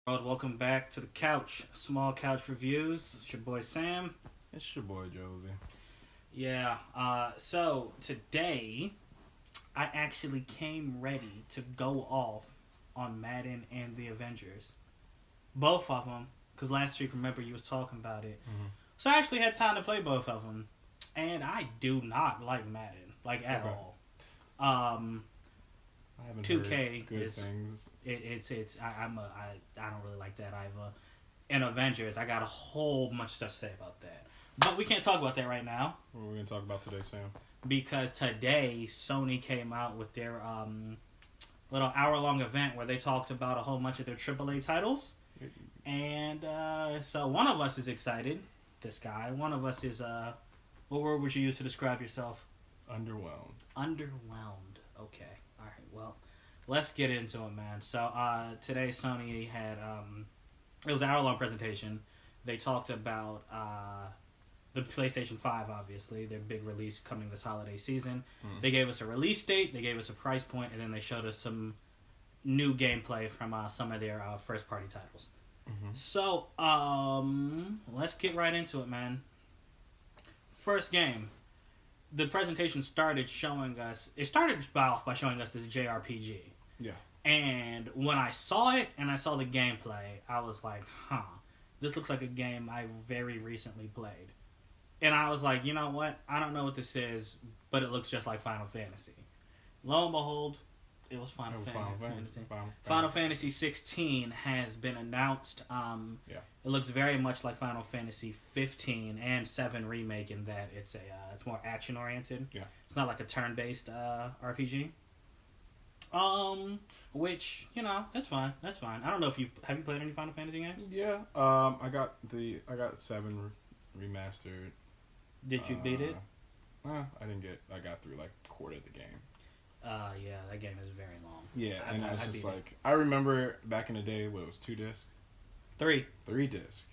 Welcome back to the couch, Small Couch Reviews. It's your boy Sam. It's your boy Josie. So today I actually came ready to go off on Madden and the Avengers. Both of them, because last week, remember, you was talking about it. Mm-hmm. So I actually had time to play both of them. And I do not like Madden, at Okay. all. I haven't 2K heard good is things. I don't really like that either. And Avengers, I got a whole bunch of stuff to say about that, but we can't talk about that right now What are we gonna talk about today, Sam? because today Sony came out with their little hour-long event where they talked about a whole bunch of their AAA titles, and so one of us is excited. This guy, one of us is what word would you use to describe yourself? Underwhelmed. Underwhelmed. Okay. All right. Well, let's get into it, man. So today Sony had it was an hour-long presentation. They talked about the PlayStation 5, obviously, their big release coming this holiday season. Mm. They gave us a release date, they gave us a price point, and then they showed us some new gameplay from some of their first-party titles. Mm-hmm. So, let's get right into it, man. First game. The presentation started showing us... It started off by showing us this JRPG. Yeah. And when I saw it and I saw the gameplay, I was like, this looks like a game I very recently played. And I was like, you know what? I don't know what this is, but it looks just like Final Fantasy. Lo and behold, it was Final Fantasy. Final Fantasy 16 has been announced. Yeah. It looks very much like Final Fantasy 15 and 7 Remake in that it's more action oriented. Yeah. It's not like a turn based RPG. Which that's fine. That's fine. I don't know if have you played any Final Fantasy games? Yeah. I got 7 remastered. Did you beat it? I didn't get. I got through like quarter of the game. Yeah, that game is very long. Yeah, and I was just beat like, I remember back in the day, what it was 2 discs, 3. 3 discs.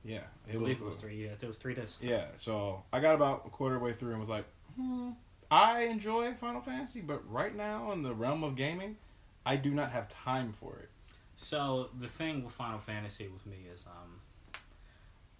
Yeah, I believe it was 3. Yeah, it was 3 discs. Yeah, so I got about a quarter way through and was like, I enjoy Final Fantasy, but right now in the realm of gaming, I do not have time for it. So the thing with Final Fantasy with me is,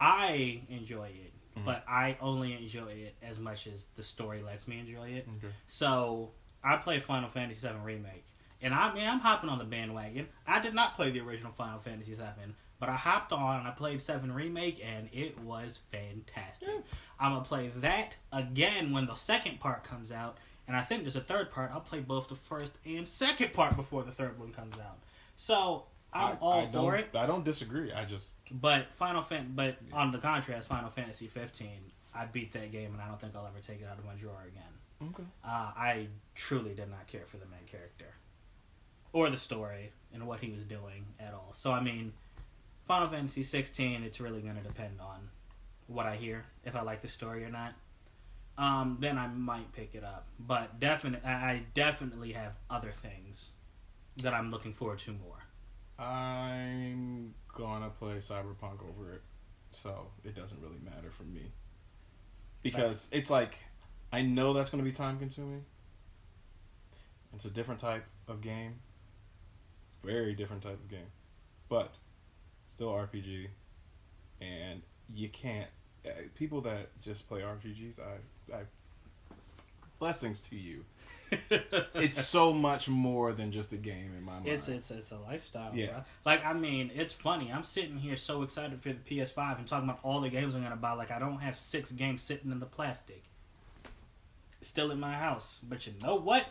I enjoy it, but I only enjoy it as much as the story lets me enjoy it. Okay. So I played Final Fantasy 7 Remake, and I'm hopping on the bandwagon. I did not play the original Final Fantasy 7, but I hopped on and I played 7 Remake, and it was fantastic. Yeah. I'm going to play that again when the second part comes out, and I think there's a third part. I'll play both the first and second part before the third one comes out. So I'm all for it. I don't disagree. But on the contrast, Final Fantasy 15, I beat that game, and I don't think I'll ever take it out of my drawer again. Okay. I truly did not care for the main character or the story and what he was doing at all. So, I mean, Final Fantasy 16, it's really going to depend on what I hear, if I like the story or not. Then I might pick it up. But I definitely have other things that I'm looking forward to more. I'm gonna play Cyberpunk over it, so it doesn't really matter for me. Because it's like, I know that's going to be time consuming. It's a different type of game. Very different type of game. But still RPG. And you can't... People that just play RPGs, I blessings to you. It's so much more than just a game in my mind. It's a lifestyle, yeah. Bro. Like, I mean, it's funny. I'm sitting here so excited for the PS5 and talking about all the games I'm going to buy. Like, I don't have 6 games sitting in the plastic. Still in my house. But you know what?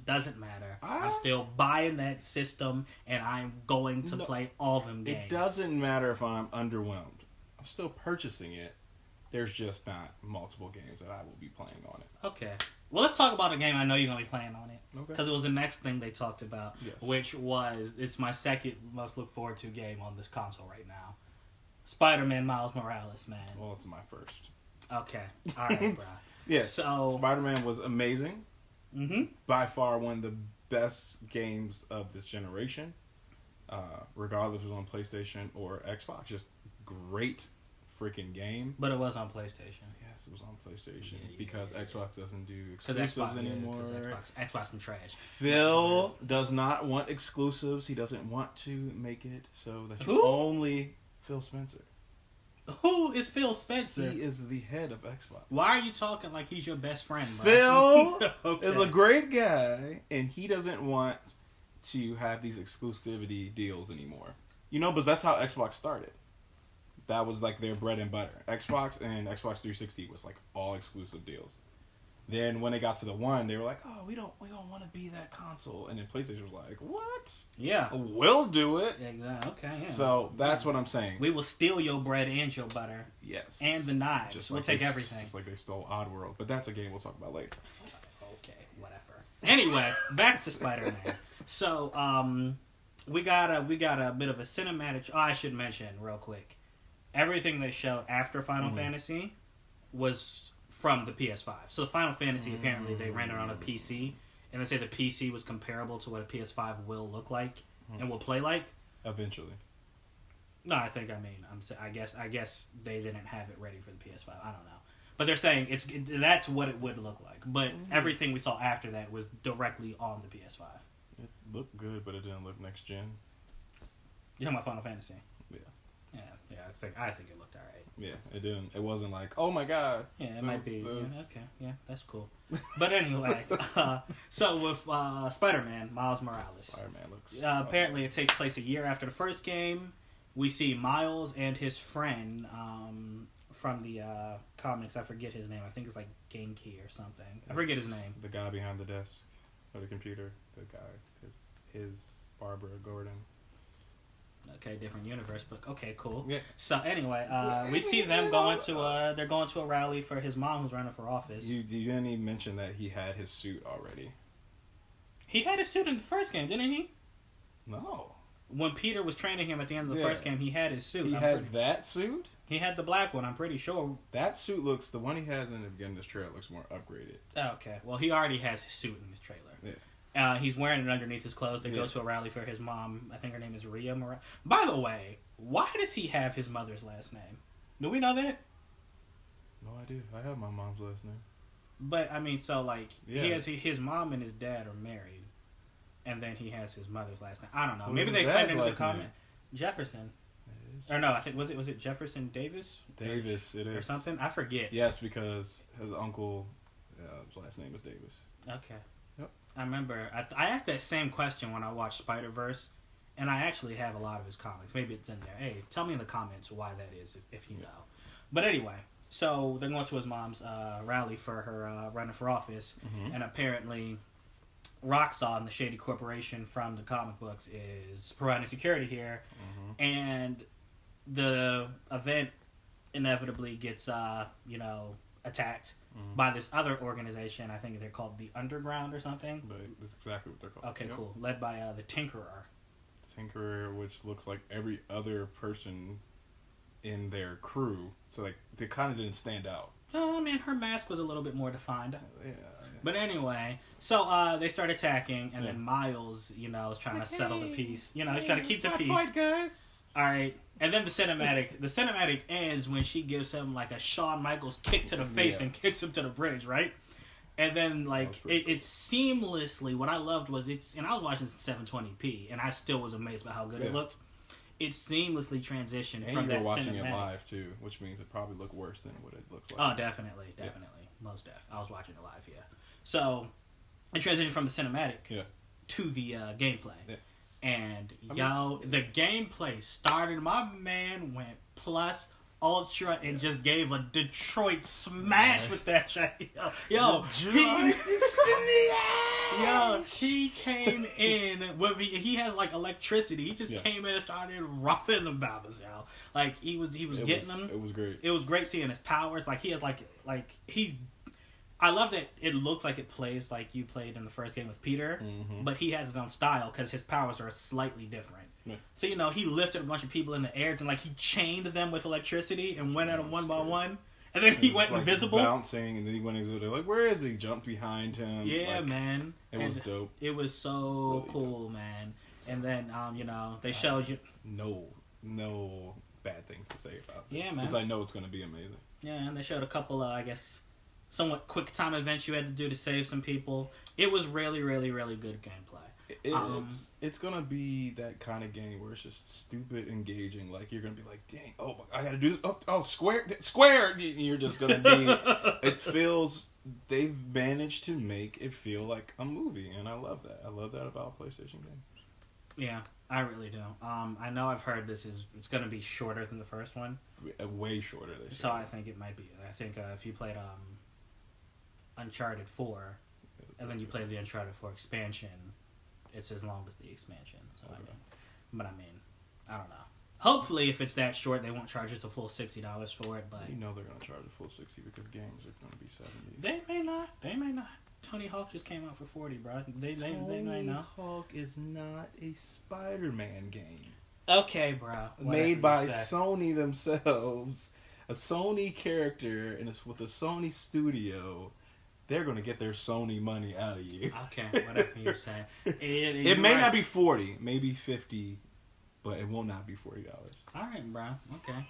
Doesn't matter. I'm still buying that system, and I'm going to play all them games. It doesn't matter if I'm underwhelmed. I'm still purchasing it. There's just not multiple games that I will be playing on it. Okay. Well, let's talk about a game I know you're going to be playing on it. Okay. Because it was the next thing they talked about, yes. Which was, it's my second most look forward to game on this console right now. Spider-Man Miles Morales, man. Well, it's my first. Okay. All right, bro. Yeah. So Spider-Man was amazing. Mm-hmm. By far one of the best games of this generation. Regardless if it was on PlayStation or Xbox. Just great freaking game. But it was on PlayStation. Yes, it was on PlayStation Yeah, because yeah. Xbox doesn't do exclusives anymore. Xbox some trash. Phil does not want exclusives. He doesn't want to make it so that you Who? only Phil Spencer. Who is Phil Spencer? He is the head of Xbox. Why are you talking like he's your best friend, bro? Phil Okay. is a great guy, and he doesn't want to have these exclusivity deals anymore. You know, but that's how Xbox started. That was like their bread and butter. Xbox and Xbox 360 was like all exclusive deals. Then when they got to the One, they were like, "Oh, we don't want to be that console." And then PlayStation was like, "What? Yeah, We'll do it." exactly. Okay, yeah. So that's what I'm saying. We will steal your bread and your butter. Yes. And the knives. We'll take everything. Just like they stole Oddworld, but that's a game we'll talk about later. Okay, whatever. Anyway, back to Spider-Man. So, we got a bit of a cinematic. Oh, I should mention real quick. Everything they showed after Final Fantasy was from the PS5. So the Final Fantasy apparently they rendered on a PC, and they say the PC was comparable to what a PS5 will look like and will play like. Eventually. No, I guess they didn't have it ready for the PS5. I don't know, but they're saying that's what it would look like. But everything we saw after that was directly on the PS5. It looked good, but it didn't look next gen. You talking about Final Fantasy? Yeah. Yeah. I think it looked alright. Yeah, it didn't. It wasn't like, oh my god. Yeah, it might be. Yeah, okay, yeah, that's cool. But anyway, so with Spider-Man, Miles Morales. Spider-Man looks. Apparently, it takes place a year after the first game. We see Miles and his friend from the comics. I forget his name. I think it's like Genki or something. I forget his name. The guy behind the desk or the computer. The guy. His Barbara Gordon. Okay, different universe, but okay, cool. Yeah. So anyway, we see them going to they're going to a rally for his mom who's running for office. You didn't even mention that he had his suit already. He had his suit in the first game, didn't he? No. When Peter was training him at the end of the first game, he had his suit. He had that suit? He had the black one, I'm pretty sure. That suit looks, the one he has in the beginning of this trailer looks more upgraded. Okay, well, he already has his suit in this trailer. Yeah. He's wearing it underneath his clothes. They go to a rally for his mom. I think her name is Rhea Morales. By the way, why does he have his mother's last name? Do we know that? No idea. I have my mom's last name. But, I mean, so, like, he has his mom and his dad are married. And then he has his mother's last name. I don't know. Maybe they explained it in the comment. Jefferson. Or no, I think, was it Jefferson Davis? Davis, it is. Or something? I forget. Yes, because his uncle, his last name is Davis. Okay. Yep. I remember, I asked that same question when I watched Spider-Verse, and I actually have a lot of his comics. Maybe it's in there. Hey, tell me in the comments why that is, if you know. But anyway, so they're going to his mom's rally for her running for office, and apparently Roxxon, the shady corporation from the comic books, is providing security here, and the event inevitably gets, attacked by this other organization. I think they're called the Underground or something. That's exactly what they're called. Okay, cool. Led by the Tinkerer. Tinkerer, which looks like every other person in their crew. So, like, they kind of didn't stand out. Oh, man, her mask was a little bit more defined. Yeah. But anyway, so they start attacking, and then Miles, is trying to settle the peace. He's trying to keep the peace. Fight, guys. All right, and then the cinematic ends when she gives him like a Shawn Michaels kick to the face and kicks him to the bridge, right? And then like it seamlessly. What I loved was and I was watching this in 720p, and I still was amazed by how good it looked. It seamlessly transitioned from that cinematic. And you were watching it live too, which means it probably looked worse than what it looks like. Oh, definitely, most def. I was watching it live, yeah. So it transitioned from the cinematic to the gameplay. Yeah. And, the gameplay started. My man went plus ultra and just gave a Detroit smash with that shit. He came in with he has like electricity. He just came in and started roughing the battles, Like he was getting them. It was great. It was great seeing his powers. Like he has he's. I love that it looks like it plays like you played in the first game with Peter, but he has his own style because his powers are slightly different. Yeah. So, he lifted a bunch of people in the air and, he chained them with electricity and went at them one by one. And then he went invisible. Bouncing, and then he went invisible. Like, where is he? Jumped behind him. Yeah, man. It was dope. It was so really cool, dope. Man. And then, they showed you... No bad things to say about this. Yeah, man. Because I know it's going to be amazing. Yeah, and they showed a couple of, I guess, somewhat quick time events you had to do to save some people. It was really, really, really good gameplay. It's gonna be that kind of game where it's just stupid engaging. Like you're gonna be like, dang, oh, I gotta do this. Oh, square. You're just gonna be. It feels they've managed to make it feel like a movie, and I love that. I love that about PlayStation games. Yeah, I really do. I know I've heard it's gonna be shorter than the first one. Way shorter. So I think it might be. I think if you played Uncharted 4, and then you play the Uncharted 4 expansion. It's as long as the expansion. So okay. I don't know. Hopefully, if it's that short, they won't charge us the full $60 for it. But you know they're gonna charge the full $60 because games are gonna be $70. They may not. Tony Hawk just came out for $40, bro. They may not. Tony Hawk is not a Spider-Man game. Okay, bro. Made by Sony themselves, a Sony character, and it's with a Sony studio. They're going to get their Sony money out of you. Okay, whatever you're saying. It may not be 40, maybe 50, but it will not be $40. All right, bro. Okay.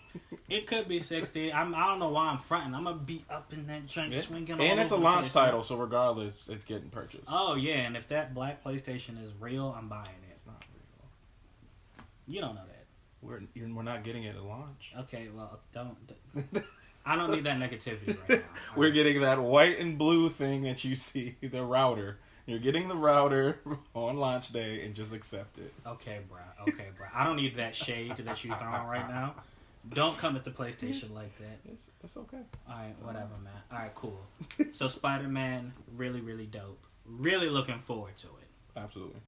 It could be 60. I don't know why I'm fronting. I'm going to be up in that joint swinging all and it's a over launch title, so regardless, it's getting purchased. Oh, yeah, and if that black PlayStation is real, I'm buying it. It's not real. You don't know that. We're not getting it at launch. Okay, well, don't... I don't need that negativity right now. We're getting that white and blue thing that you see, the router. You're getting the router on launch day and just accept it. Okay, bro. I don't need that shade that you're throwing right now. Don't come at the PlayStation like that. It's okay. Alright, whatever, man. Alright, cool. So Spider-Man, really, really dope. Really looking forward to it. Absolutely.